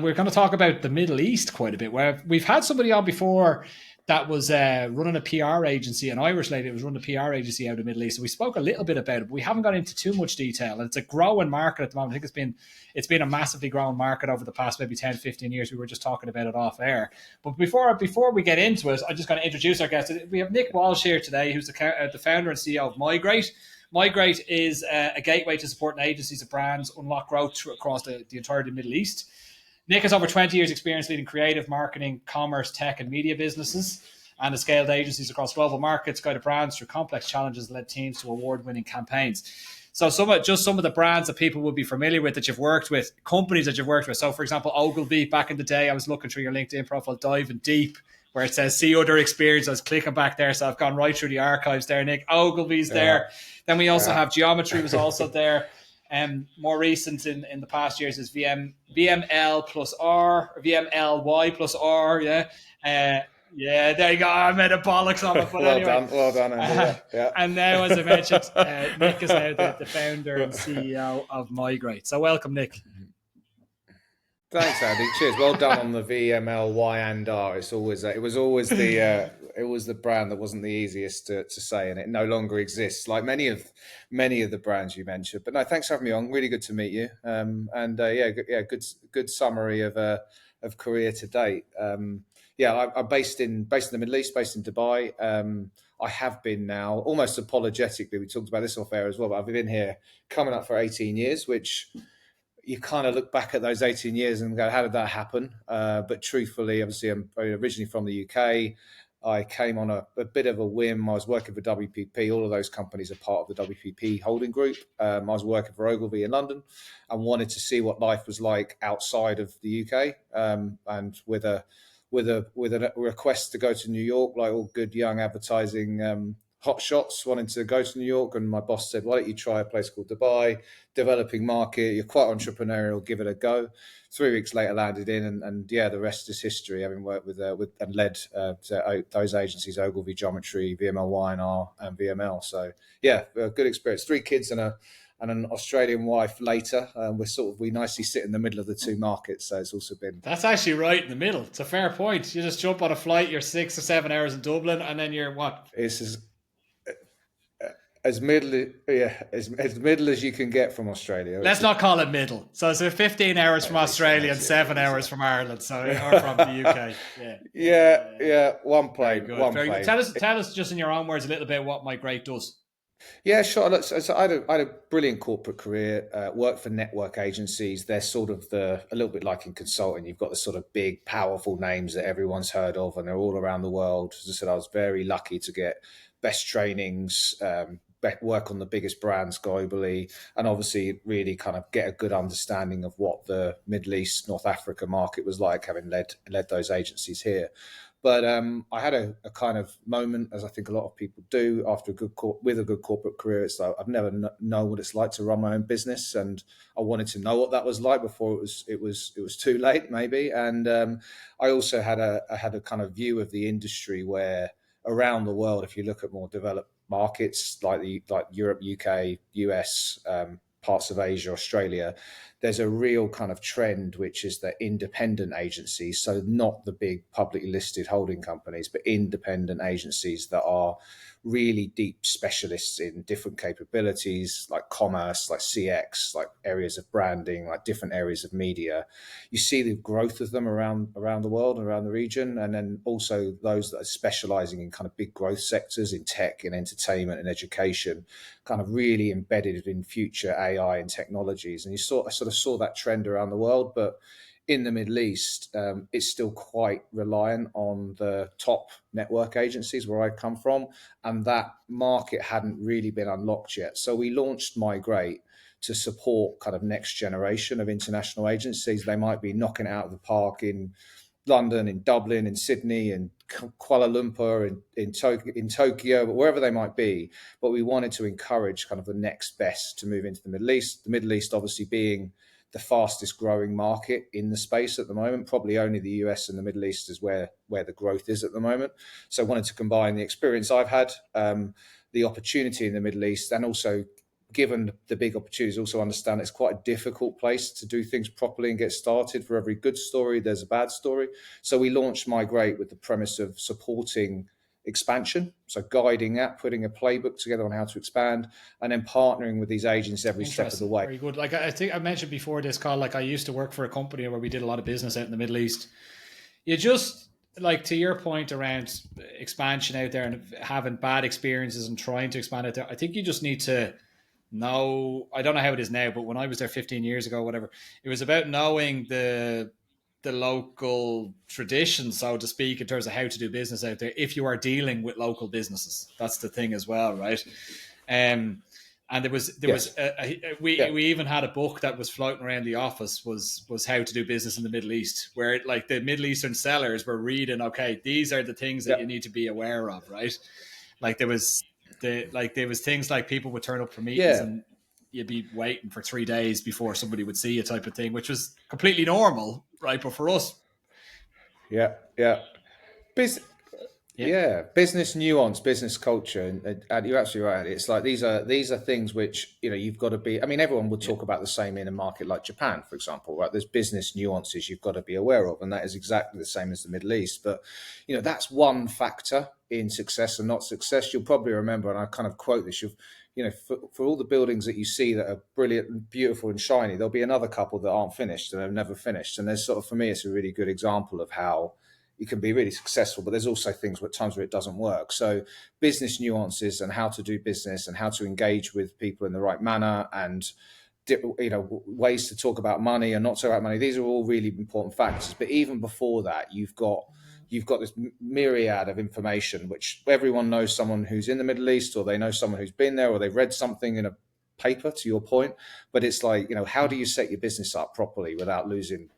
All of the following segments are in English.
We're going to talk about the Middle East quite a bit, where we've had somebody on before that was running a PR agency, an Irish lady that was running a PR agency out of the Middle East. So we spoke a little bit about it, but we haven't got into too much detail. And it's a growing market at the moment. I think it's been a massively growing market over the past maybe 10, 15 years. We were just talking about it off air. But before we get into it, I'm just going to introduce our guest. We have Nick Walsh here today, who's the founder and CEO of Migrate. Migrate is a gateway to supporting agencies and brands unlock growth across the entire Middle East. Nick has over 20 years experience leading creative, marketing, commerce, tech, and media businesses, and has scaled agencies across global markets, guided brands through complex challenges, and led teams to award-winning campaigns. So some of the brands that people would be familiar with that you've worked with, companies that you've worked with. So for example, Ogilvy, back in the day, I was looking through your LinkedIn profile, diving deep, where it says see other experience. I was clicking back there, so I've gone right through the archives there, Nick. Ogilvy's there. Then we also have Geometry was also there. More recent in the past years is VML plus R, or VMLY plus R, yeah. Yeah, there you go. I made a bollocks on it, but anyway. Well done, Andy. Yeah. And now, as I mentioned, Nick is now the founder and CEO of Migrate. So welcome, Nick. Thanks, Andy. Cheers. Well done on the VMLY and R. It was always the brand that wasn't the easiest to say, and it no longer exists, like many of the brands you mentioned. But no, thanks for having me on. Really good to meet you. Good summary of career to date. I'm based in the Middle East, based in Dubai. I have been now almost apologetically. We talked about this off air as well, but I've been here coming up for 18 years, which you kind of look back at those 18 years and go, how did that happen? But truthfully, obviously, I'm originally from the UK. I came on a bit of a whim. I was working for WPP. All of those companies are part of the WPP holding group. I was working for Ogilvy in London and wanted to see what life was like outside of the UK. And with a request to go to New York, like all good young advertising hot shots, wanting to go to New York, and my boss said, why don't you try a place called Dubai, developing market, you're quite entrepreneurial, give it a go. 3 weeks later landed in, and the rest is history, having worked with and led those agencies, Ogilvy, Geometry, VML, Y&R and VML. So a good experience. 3 kids and an Australian wife later. We nicely sit in the middle of the two markets. So it's also been... That's actually right in the middle. It's a fair point. You just jump on a flight, you're 6 or 7 hours in Dublin, and then you're what? It's as middle as you can get from Australia. Let's not call it middle. So it's 15 hours from Australia and 7 hours from Ireland, or from the UK. One plane. Very good. Tell us just in your own words a little bit what Migrate does. Yeah, sure. So I had a brilliant corporate career, worked for network agencies. They're sort of a little bit like in consulting. You've got the sort of big, powerful names that everyone's heard of, and they're all around the world. As I said, I was very lucky to get best trainings, work on the biggest brands globally, and obviously really kind of get a good understanding of what the Middle East, North Africa market was like, having led those agencies here. But I had a kind of moment, as I think a lot of people do, after with a good corporate career. It's like I've never known what it's like to run my own business, and I wanted to know what that was like before it was too late, maybe. And I also had a kind of view of the industry where around the world, if you look at more developed markets like Europe, UK, US, parts of Asia, Australia, there's a real kind of trend, which is that independent agencies, so not the big publicly listed holding companies, but independent agencies that are really deep specialists in different capabilities, like commerce, like CX, like areas of branding, like different areas of media. You see the growth of them around the world and around the region. And then also those that are specializing in kind of big growth sectors in tech and entertainment and education, kind of really embedded in future AI and technologies. And I sort of saw that trend around the world, but in the Middle East, it's still quite reliant on the top network agencies where I come from, and that market hadn't really been unlocked yet. So we launched Migrate to support kind of next generation of international agencies. They might be knocking it out of the park in London, in Dublin, in Sydney, in Kuala Lumpur, in Tokyo, but wherever they might be. But we wanted to encourage kind of the next best to move into the Middle East. The Middle East obviously being the fastest growing market in the space at the moment. Probably only the US and the Middle East is where the growth is at the moment. So I wanted to combine the experience I've had, the opportunity in the Middle East, and also given the big opportunities, also understand it's quite a difficult place to do things properly and get started. For every good story, there's a bad story. So we launched Migrate with the premise of supporting expansion, so guiding that, putting a playbook together on how to expand, and then partnering with these agents every step of the way. Very good. Like I think I mentioned before this call, like I used to work for a company where we did a lot of business out in the Middle East. You just, like, to your point around expansion out there and having bad experiences and trying to expand out there, I think you just need to know. I don't know how it is now, but when I was there 15 years ago, whatever, it was about knowing the local tradition, so to speak, in terms of how to do business out there. If you are dealing with local businesses, that's the thing as well, right? And there was we even had a book that was floating around the office, was how to do business in the Middle East, where like the Middle Eastern sellers were reading, okay, these are the things that you need to be aware of, right? Like there was things like people would turn up for meetings and you'd be waiting for 3 days before somebody would see you, type of thing, which was completely normal, right? But for us, business nuance, business culture, and you're absolutely right. It's like these are things which you've got to be. I mean, everyone would talk about the same in a market like Japan, for example, right? There's business nuances you've got to be aware of, and that is exactly the same as the Middle East. But that's one factor in success and not success. You'll probably remember, and I kind of quote this: for all the buildings that you see that are brilliant and beautiful and shiny, there'll be another couple that aren't finished and have never finished. And there's sort of, for me, it's a really good example of how you can be really successful, but there's also things at times where it doesn't work. So business nuances and how to do business and how to engage with people in the right manner, and ways to talk about money and not talk about money. These are all really important factors. But even before that, you've got this myriad of information, which everyone knows someone who's in the Middle East, or they know someone who's been there, or they've read something in a paper, to your point. But it's like, how do you set your business up properly without losing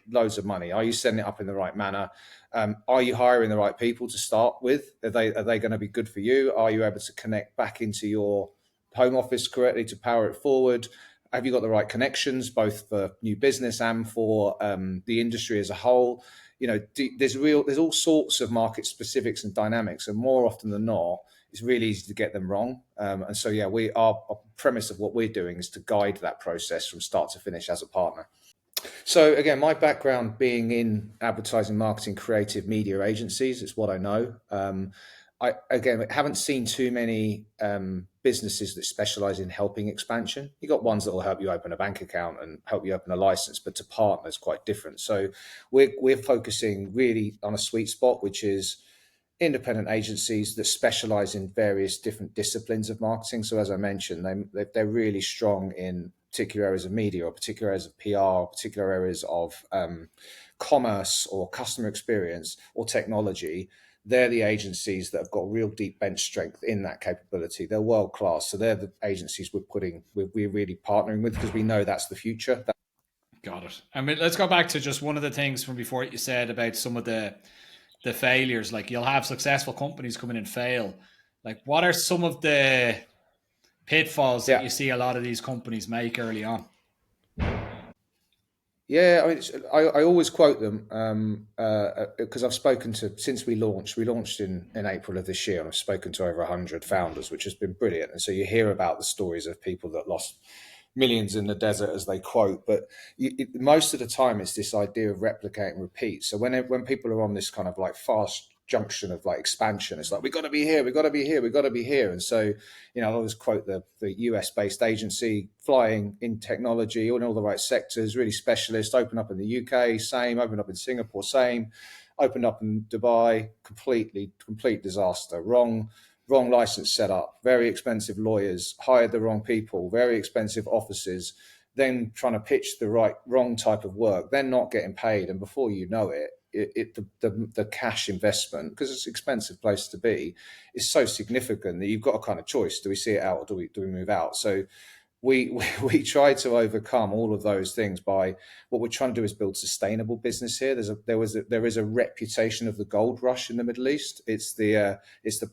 loads of money? Are you setting it up in the right manner? Are you hiring the right people to start with? Are they going to be good for you? Are you able to connect back into your home office correctly to power it forward? Have you got the right connections, both for new business and for the industry as a whole? There's all sorts of market specifics and dynamics, and more often than not, it's really easy to get them wrong. And so, our premise of what we're doing is to guide that process from start to finish as a partner. So again, my background being in advertising, marketing, creative media agencies, it's what I know. I haven't seen too many businesses that specialize in helping expansion. You got ones that will help you open a bank account and help you open a license, but to partner is quite different. So we're focusing really on a sweet spot, which is independent agencies that specialize in various different disciplines of marketing. So as I mentioned, they're really strong in particular areas of media, or particular areas of PR, or particular areas of commerce or customer experience or technology. They're the agencies that have got real deep bench strength in that capability. They're world class. So they're the agencies we're really partnering with, because we know that's the future. Got it. I mean, let's go back to just one of the things from before you said about some of the failures. Like, you'll have successful companies come in and fail. Like, what are some of the pitfalls that you see a lot of these companies make early on? Yeah, I mean, I always quote them because I've spoken to, since we launched in April of this year, and I've spoken to over 100 founders, which has been brilliant. And so you hear about the stories of people that lost millions in the desert, as they quote, but most of the time it's this idea of replicate and repeat. So when people are on this kind of like fast junction of like expansion, it's like, we got to be here, we got to be here, we got to be here. And so I always quote the US based agency, flying in technology, in all the right sectors, really specialist, open up in the UK, same, open up in Singapore, same, opened up in Dubai, complete disaster, wrong license set up, very expensive lawyers, hired the wrong people, very expensive offices, then trying to pitch the wrong type of work, then not getting paid, and before you know it, the cash investment, because it's an expensive place to be, is so significant that you've got a kind of choice: do we see it out, or do we move out? So we try to overcome all of those things by, what we're trying to do is build sustainable business here. There is a reputation of the gold rush in the Middle East. It's the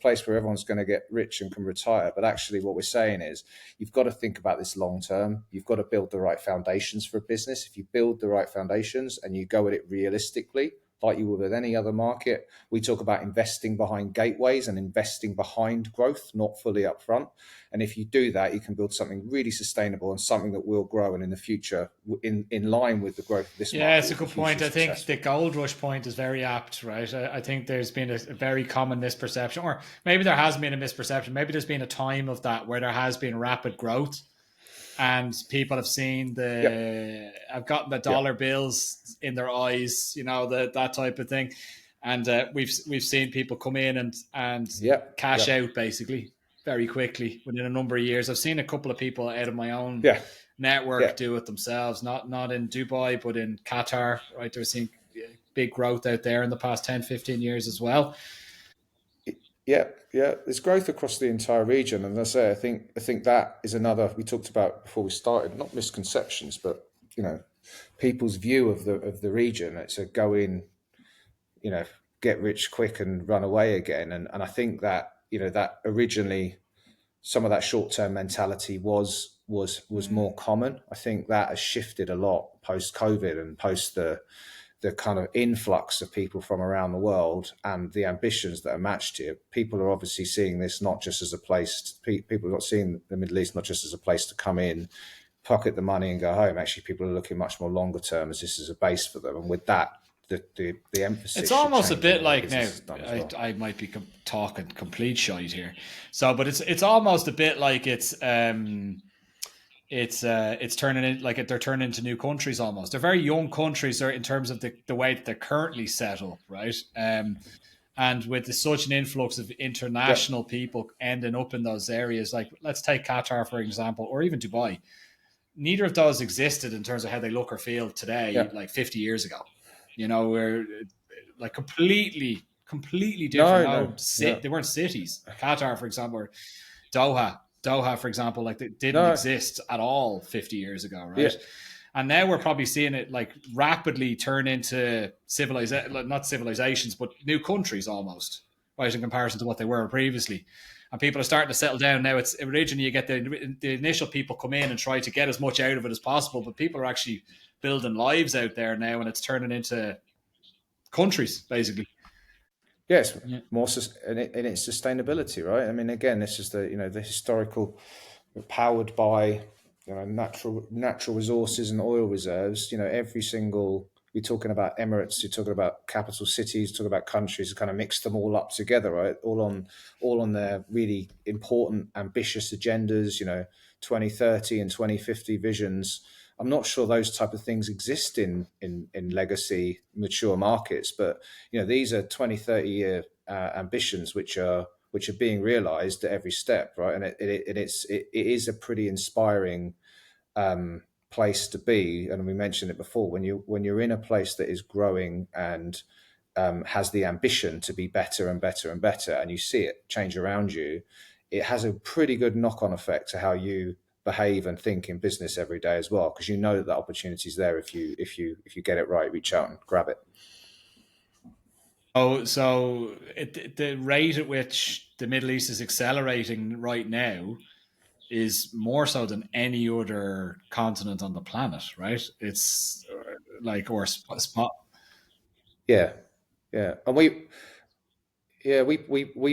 place where everyone's going to get rich and can retire. But actually, what we're saying is, you've got to think about this long term. You've got to build the right foundations for a business. If you build the right foundations and you go at it realistically, like you would with any other market. We talk about investing behind gateways and investing behind growth, not fully upfront. And if you do that, you can build something really sustainable and something that will grow, and in the future, in line with the growth of this Yeah, market, it's a will be good point. hugely I think the successful. gold rush point is very apt, right? I think there's been a very common misperception, or maybe there has been a misperception. Maybe there's been a time of that where there has been rapid growth, and people have seen Yep, have gotten the yep, dollar bills in their eyes, that type of thing, and we've seen people come in and yep, cash yep. out basically very quickly within a number of years. I've seen a couple of people out of my own Yeah, network yeah. do it themselves, not in Dubai, but in Qatar, right? They're seeing big growth out there in the past 10, 15 years as well. Yeah, yeah. There's growth across the entire region, and as I say, I think that is another we talked about before we started. Not misconceptions, but people's view of the region. It's a go in, you know, get rich quick and run away again. And I think that that originally some of that short term mentality was more common. I think that has shifted a lot post COVID and post the kind of influx of people from around the world and the ambitions that are matched here. People are obviously seeing this not just as a place. People are not seeing the Middle East not just as a place to come in, pocket the money, and go home. Actually, people are looking much more longer term as this is a base for them. And with that, the It's emphasis should almost a change in bit the way like business now. is done as well. I might be talking complete shite here, but it's almost a bit like it's turning in like they're turning into new countries almost. They're very young countries in terms of the way that they're currently set up, right? And with such an influx of Yep. international people ending up in those areas, like let's take Qatar for example, or even Dubai. Neither of those existed in terms of how they look or feel today, Yep. like 50 years ago. We're like completely different. No. No, No. No. they weren't cities. Qatar, for example, or Doha, for example, like they didn't No. exist at all 50 years ago, Yeah. right? And now we're probably seeing it like rapidly turn into not civilizations, but new countries almost, right, in comparison to what they were previously. And people are starting to settle down now. It's originally you get the initial people come in and try to get as much out of it as possible, but people are actually building lives out there now, and it's turning into countries basically. Yes, Yeah. more in its sustainability, right? I mean, again, this is the historical powered by natural resources and oil reserves. Every single you're talking about Emirates, you're talking about capital cities, talking about countries, kind of mix them all up together, right? All on their really important, ambitious agendas. 2030 and 2050 visions. I'm not sure those type of things exist in legacy mature markets, but these are 20, 30 year ambitions which are being realized at every step, right? And it is a pretty inspiring place to be. And we mentioned it before, when you're in a place that is growing and has the ambition to be better and better and better, and you see it change around you, it has a pretty good knock-on effect to how you behave and think in business every day as well, because you know that the opportunity is there if you get it right, reach out and grab it. The rate at which the Middle East is accelerating right now is more so than any other continent on the planet, right? It's like or spot. Yeah, yeah, and we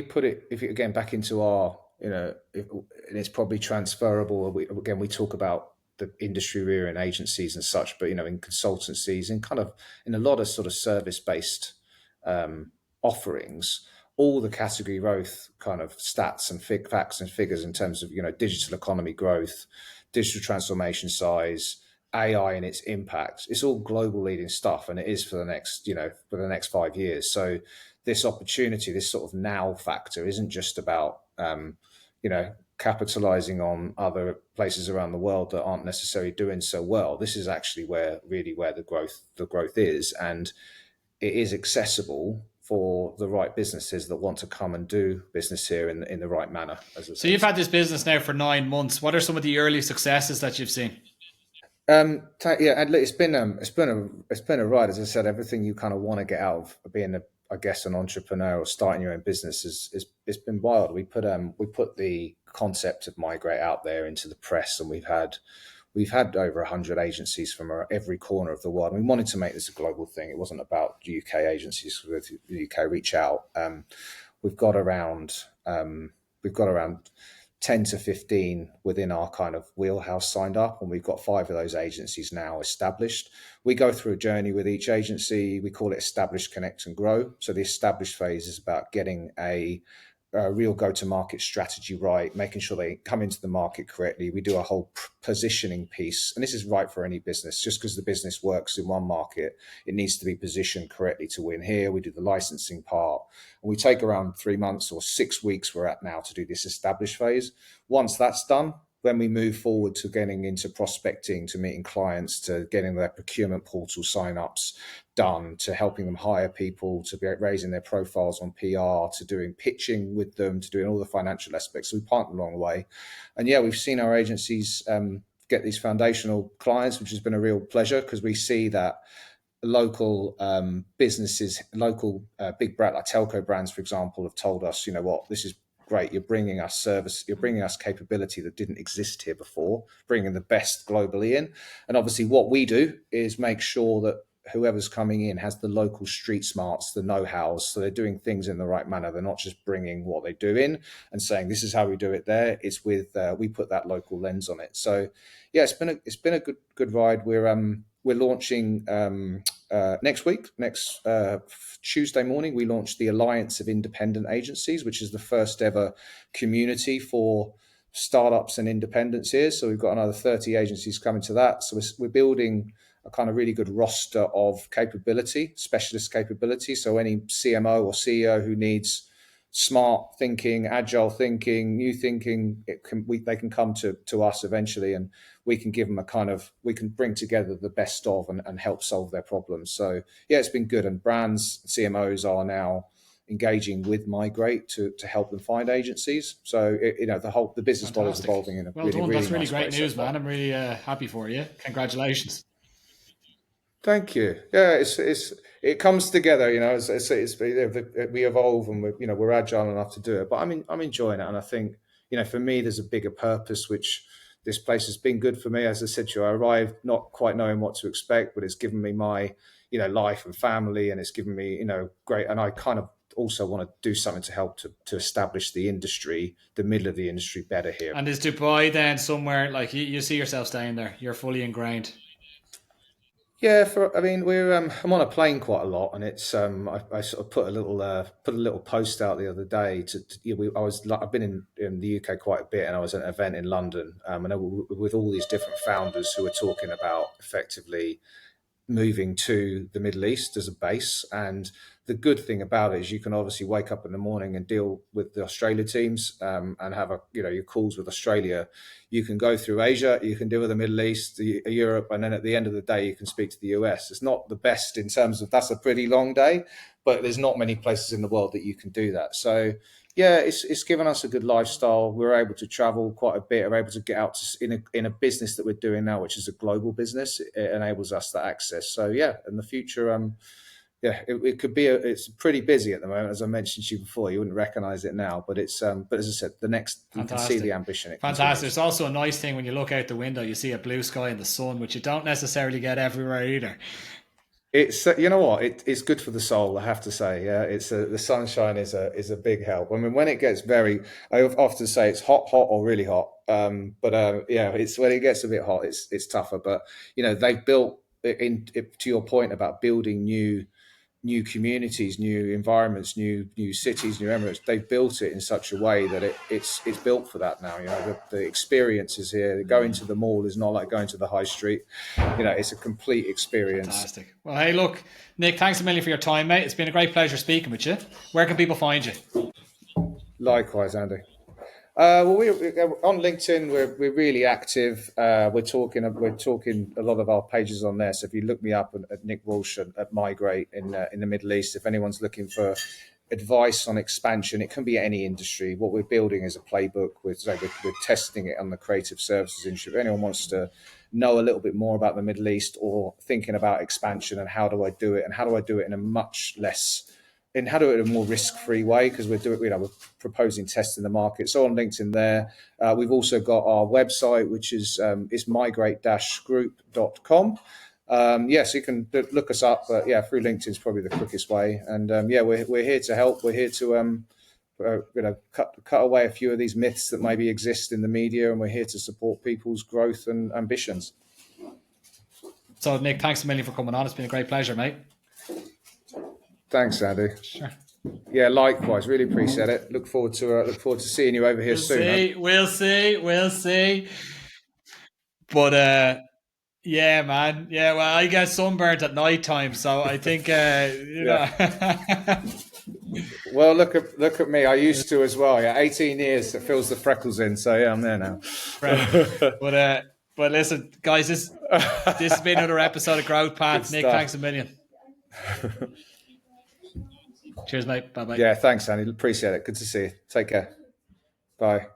put it if again back into our and it's probably transferable. Again, we talk about the industry we're in, agencies and such, but in consultancies and kind of in a lot of sort of service based offerings, all the category growth kind of stats and facts and figures in terms of digital economy growth, digital transformation size, AI and its impact. It's all global leading stuff, and it is for the next 5 years. So this opportunity, this sort of now factor, isn't just about capitalizing on other places around the world that aren't necessarily doing so well. This is actually where the growth is, and it is accessible for the right businesses that want to come and do business here in the right manner, as I So say. you've had this business now for 9 months. What are some of the early successes that you've seen? Yeah, and look, it's been a ride. As I said, everything you kind of want to get out of being I guess, an entrepreneur or starting your own business is it's been wild. We put the concept of Migrate out there into the press, and we've had over 100 agencies from every corner of the world. We wanted to make this a global thing. It wasn't about UK agencies with the UK reach out. We've got around 10 to 15 within our kind of wheelhouse signed up, and we've got 5 of those agencies now established. We go through a journey with each agency. We call it establish, connect, and grow. So the established phase is about getting a real go-to-market strategy right, making sure they come into the market correctly. We do a whole positioning piece, and this is right for any business. Just because the business works in one market, it needs to be positioned correctly to win here. We do the licensing part, and we take around 3 months or 6 weeks we're at now to do this established phase. Once that's done, then we move forward to getting into prospecting, to meeting clients, to getting their procurement portal sign-ups done, to helping them hire people, to be raising their profiles on PR, to doing pitching with them, to doing all the financial aspects. So we partner along the way. And yeah, we've seen our agencies get these foundational clients, which has been a real pleasure, because we see that local businesses, local big brand like telco brands, for example, have told us, you know what, this is great. You're bringing us service. You're bringing us capability that didn't exist here before, bringing the best globally in. And obviously what we do is make sure that whoever's coming in has the local street smarts, the know-hows. So they're doing things in the right manner. They're not just bringing what they do in and saying, this is how we do it there. It's with, we put that local lens on it. So yeah, it's been a good ride. We're launching next week, Tuesday morning, we launched the Alliance of Independent Agencies, which is the first ever community for startups and independents here. So we've got another 30 agencies coming to that. So we're building a kind of really good roster of capability, specialist capability. So any CMO or CEO who needs smart thinking, agile thinking, new thinking, they can come to us eventually, and we can give them we can bring together the best of and help solve their problems. So yeah, it's been good. And brands, CMOs are now engaging with Migrate to help them find agencies. So the business model is evolving in a well done. That's really great news, so man. I'm really happy for you. Congratulations. Thank you. Yeah, it comes together. We evolve, and we're agile enough to do it. But I'm enjoying it, and I think for me there's a bigger purpose, which this place has been good for me. As I said to you, I arrived not quite knowing what to expect, but it's given me my life and family, and it's given me great. And I kind of also want to do something to help to establish the industry, the middle of the industry, better here. And is Dubai then somewhere like you see yourself staying there? You're fully ingrained. Yeah, I'm on a plane quite a lot, and it's I sort of put a little post out the other day I've been in the UK quite a bit, and I was at an event in London, with all these different founders who were talking about effectively moving to the Middle East as a base. And the good thing about it is you can obviously wake up in the morning and deal with the Australia teams, and have your calls with Australia. You can go through Asia, you can deal with the Middle East, Europe, and then at the end of the day, you can speak to the US. It's not the best in terms of, that's a pretty long day, but there's not many places in the world that you can do that. So yeah, it's given us a good lifestyle. We're able to travel quite a bit. We're able to get out in a business that we're doing now, which is a global business. It enables us that access. So yeah, in the future, it could be. It's pretty busy at the moment, as I mentioned to you before. You wouldn't recognise it now, but it's. But as I said, you can see the ambition. Fantastic. It's also a nice thing when you look out the window, you see a blue sky and the sun, which you don't necessarily get everywhere either. It's it's good for the soul, I have to say. Yeah, the sunshine is a big help. I mean, when it gets I often say it's hot or really hot. It's when it gets a bit hot, it's tougher. But they've built to your point about building new communities, new environments, new cities, new emirates. They've built it in such a way that it's built for that now. The experience is here. Going to the mall is not like going to the high street. It's a complete experience. Fantastic. Well, hey, look, Nick, thanks a million for your time, mate. It's been a great pleasure speaking with you. Where can people find you? Likewise, Andy. We're on LinkedIn. We're really active. We're talking a lot of our pages on there. So if you look me up at Nick Walsh at Migrate in the Middle East, if anyone's looking for advice on expansion, it can be any industry. What we're building is a playbook. We're testing it on the creative services industry. If anyone wants to know a little bit more about the Middle East or thinking about expansion and how do I do it in a much less and how to do it in a more risk-free way, because we're proposing tests in the market. So on LinkedIn there. We've also got our website, which is migrate-group.com. So you can look us up, but through LinkedIn is probably the quickest way. And we're here to help. We're here to cut away a few of these myths that maybe exist in the media, and we're here to support people's growth and ambitions. So Nick, thanks a million for coming on. It's been a great pleasure, mate. Thanks, Andy. Sure. Yeah, likewise. Really appreciate it. Look forward to seeing you over here soon. We'll see. But yeah, man. Yeah, well, I get sunburnt at night time, so I think you know. Well, look at me. I used to as well. 18 years that fills the freckles in. So I'm there now. But listen, guys, this has been another episode of Growth Path. Nick, thanks a million. Cheers, mate. Bye-bye. Yeah, thanks, Andy. Appreciate it. Good to see you. Take care. Bye.